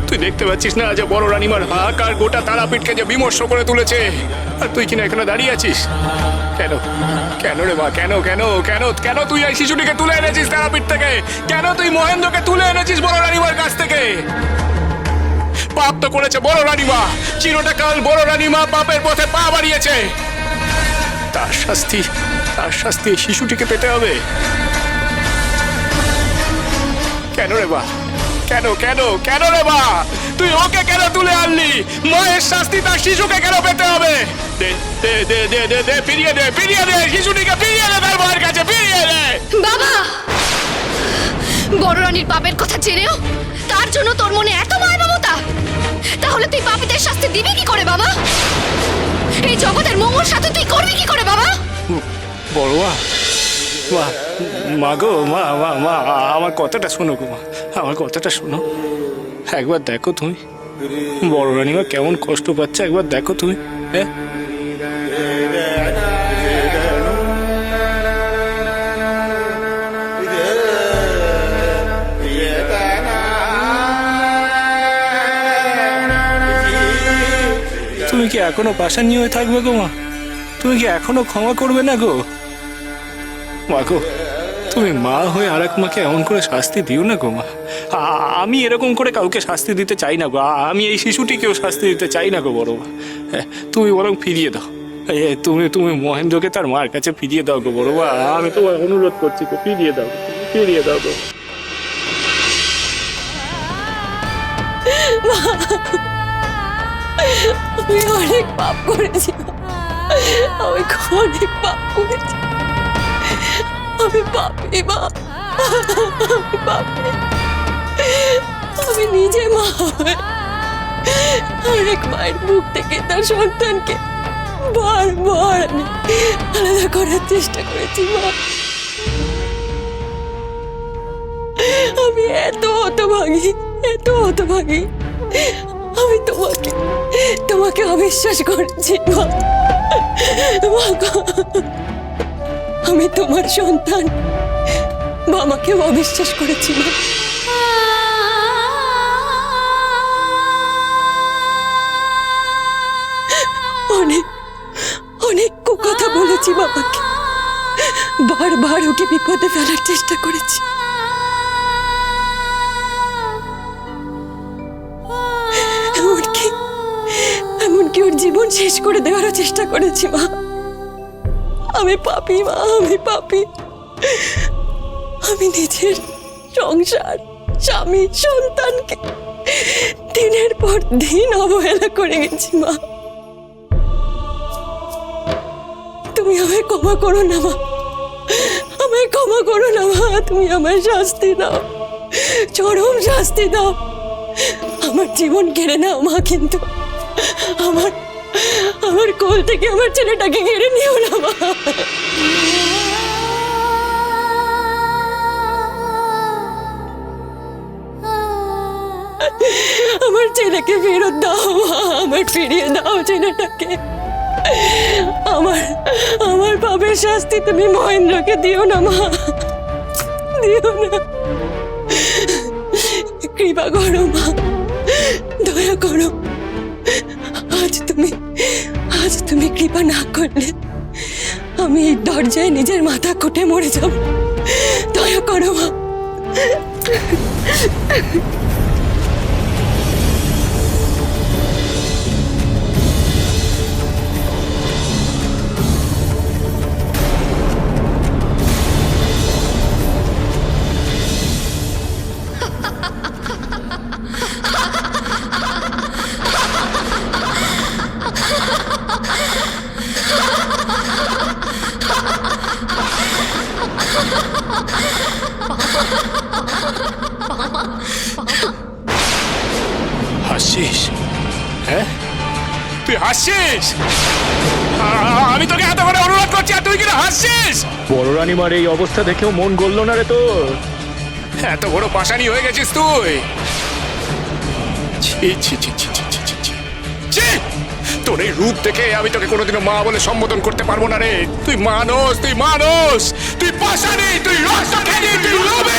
তুই দেখতে পাচ্ছিস না যে বড় রানীমার হাহাকার গোটা তারাপীঠকে যে বিমর্ষ করে তুলেছে, আর তুই কিনা এখানে দাঁড়িয়ে আছিস? কেন কেন রে মা, কেন কেন কেন কেন তুই এই শিশুটিকে তুলে এনেছিস তারাপীঠ থেকে? কেন তুই মহেন্দ্রকে তুলে এনেছিস বড় রানীমার কাছ থেকে? পাপ তো করেছে বড় রানীমা, চিরটাকাল বড় রানীমা পাপের পথে পা বাড়িয়েছে। তার শাস্তি এই শিশুটিকে পেতে হবে। কেন রে বা, কেন কেন কেন রে বা, তুই ওকে কেন তুলে আনলি? মায়ের শাস্তি তার শিশুকে কেন পেতে হবে? দে দে দে দে দে দে ফিরিয়ে দে, ফিরিয়ে দে শিশুটিকে, ফিরিয়ে দে তার মায়ের কাছে, ফিরিয়ে দে। বাবা, বড় রানীর পাপের কথা জেনেও তার জন্য তোর মনে এত মায়া মমতা? তাহলে তুই পাপীদের শাস্তি দিবি কি করে বাবা? এই জগতের মঙ্গল সাথে তুই করবি কি করে বাবা? বড় মা, মা গো, মা মা মা আমার কথাটা শোনো গো মা, আমার কথাটা শোনো। একবার দেখো তুমি বড় রানীমা কেমন কষ্ট পাচ্ছে, একবার দেখো তুমি। হ্যাঁ, তুমি কি এখনো পাশানি হয়ে থাকবে গো মা? তুমি কি এখনো ক্ষমা করবে না গো? মা গো, তুমি মা হয়ে আর এক মাকে এমন করে শাস্তি দিও না গো মা। আমি এরকম করে কাউকে শাস্তি দিতে চাই না গো, আমি এই শিশুটিকেও শাস্তি দিতে চাই না গো বড় মা। তুমি বরং ফিরিয়ে দাও, তুমি মহেন্দ্রকে তার মার কাছে ফিরিয়ে দাও গো বড় মা, আমি তোমার অনুরোধ করছি গো, ফিরিয়ে দাও, ফিরিয়ে দাও গো। আমি অনেক পাপ করেছি, আমি অনেক পাপ করেছি, আমি পাপী মা, আমি পাপী। আমি নিজে মা হয়ে অনেক মায়ের মুখ থেকে তার সন্তানকে বারবার আমি আলাদা করার চেষ্টা করেছি মা। আমি এত হতভাগী, এত হতভাগী, আমি তোমাকে অবিশ্বাস করেছি মা। আমি তোমার সন্তান মামাকে অবিশ্বাস করেছি মা। অনেক অনেক কথা বলেছি বাবাকে, বারবার ওকে বিপদে ফেলার চেষ্টা করেছি। এমনকি ওর জীবন শেষ করে দেওয়ারও চেষ্টা করেছি মা। আমি পাপী মা, আমি পাপী। আমি নিজের সংসার, স্বামী, সন্তানকে দিনের পর দিন অবহেলা করে গেছি মা। তুমি আমায় ক্ষমা করো না মা, আমায় ক্ষমা করো না মা। তুমি আমায় শাস্তি দাও, চরম শাস্তি দাও। আমার জীবন কেড়ে নাও মা, কিন্তু আমার কোল থেকে আমার ছেলেটাকে কেড়ে নিও না মা। আমার ছেলেকে ফেরত দাও মা, আমার ফিরিয়ে দাও ছেলেটাকে। আমার পাপের শাস্তি তুমি মহেন্দ্রকে দিও না মা, দিও না। কৃপা করো মা, দয়া করো। আজ তুমি কৃপা না করলে আমি এই দরজায় নিজের মাথা কুটে মরে যাব। দয়া করো মা। হাসছিস? হ্যাঁ, তুই হাসছিস? আমি তোকে এত করে অনুরোধ করছি আর তুই কিনা হাসছিস? বড় রানীমার এই অবস্থা দেখেও মন গলল না রে তোর? এত বড় পাশানি হয়ে গেছিস তুই? ছি ছি ছি ছি ছি ছি ছি ছি! তোর এই রূপ দেখে আমি তোকে কোনোদিনও মা বলে সম্বোধন করতে পারবো না রে। তুই মানুষ, তুই মানুষ, তুই পাশানি, তুই রক্তখেদি, তুই লোভী।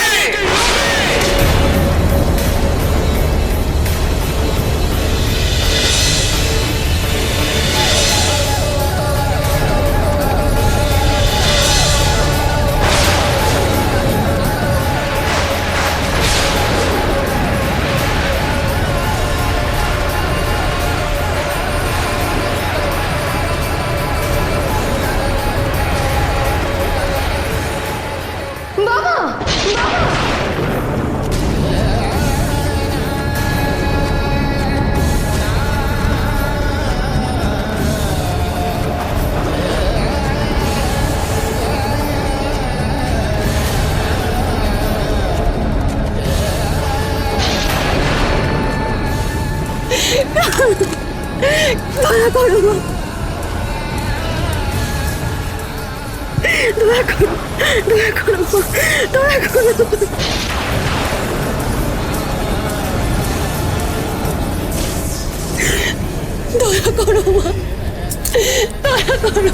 দয়া করো মা, দয়া করো, দয়া করো মা, দয়া করো। দয়া করো মা, দয়া করো,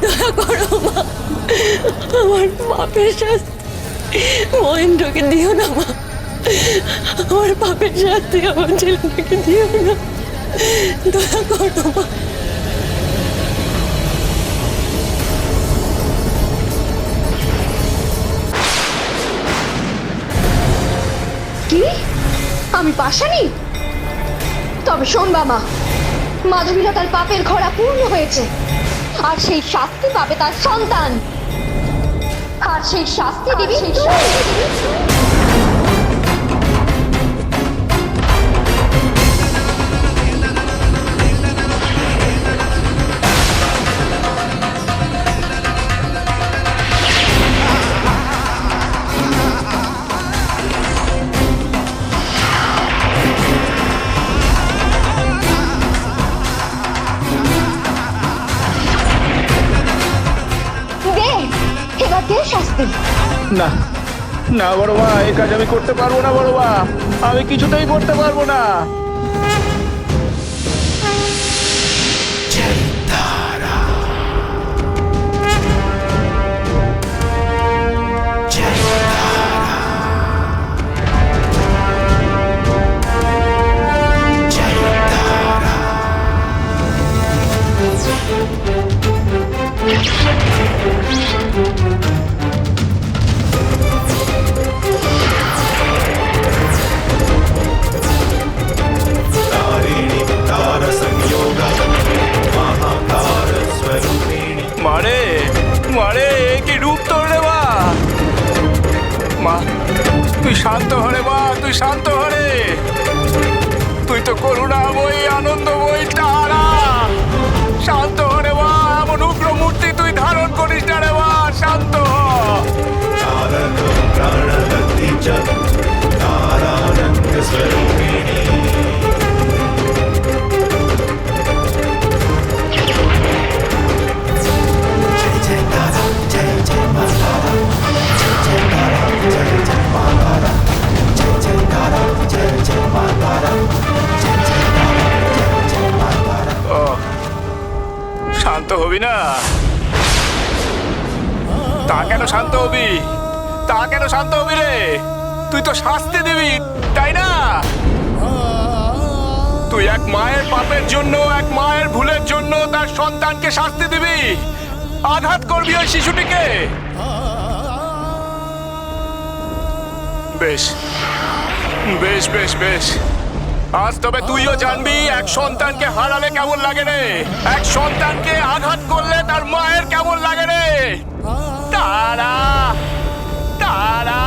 দয়া করো মা, আমার পাপের শাস্তি মহেন্দ্রকে দিও না মা, আমার পাপের শাস্তি আমার ছেলেটাকে দিও না, দয়া করো মা। কি আমি পাশানি? তবে শোন বাবা, মাধবীলতার পাপের ঘোড়া পূর্ণ হয়েছে, আর সেই শাস্তি পাবে তার সন্তান, আর সেই শাস্তি দিবি তুই। দে, এবার দে শাস্তি। না না বড় মা, এই কাজ আমি করতে পারবো না বড় মা, আমি কিছুতেই করতে পারবো না। মারে মারে, এ কি রূপ তোর রে মা? মা তুই শান্ত হরে মা, তুই শান্ত হরে, তুই তো করুণাময়ী আনন্দময়ী তারা। শান্ত হরে মা, এমন উগ্র মূর্তি তুই ধারণ করিস না রে মা, শান্ত হ। শান্ত হবি না? তা কেন শান্ত হবি? তা কেন শান্ত হবি রে? তুই তো শাস্তি দিবি, তাই না? তুই এক মায়ের পাপের জন্য, এক মায়ের ভুলের জন্য তার সন্তানকে শাস্তি দিবি, আঘাত করবি ওই শিশুটিকে। বেশ বেশ বেশ বেশ, আজ তবে তুইও জানবি এক সন্তানকে হারালে কেমন লাগে রে, এক সন্তানকে আঘাত করলে তার মায়ের কেমন লাগে রে। তারা তারা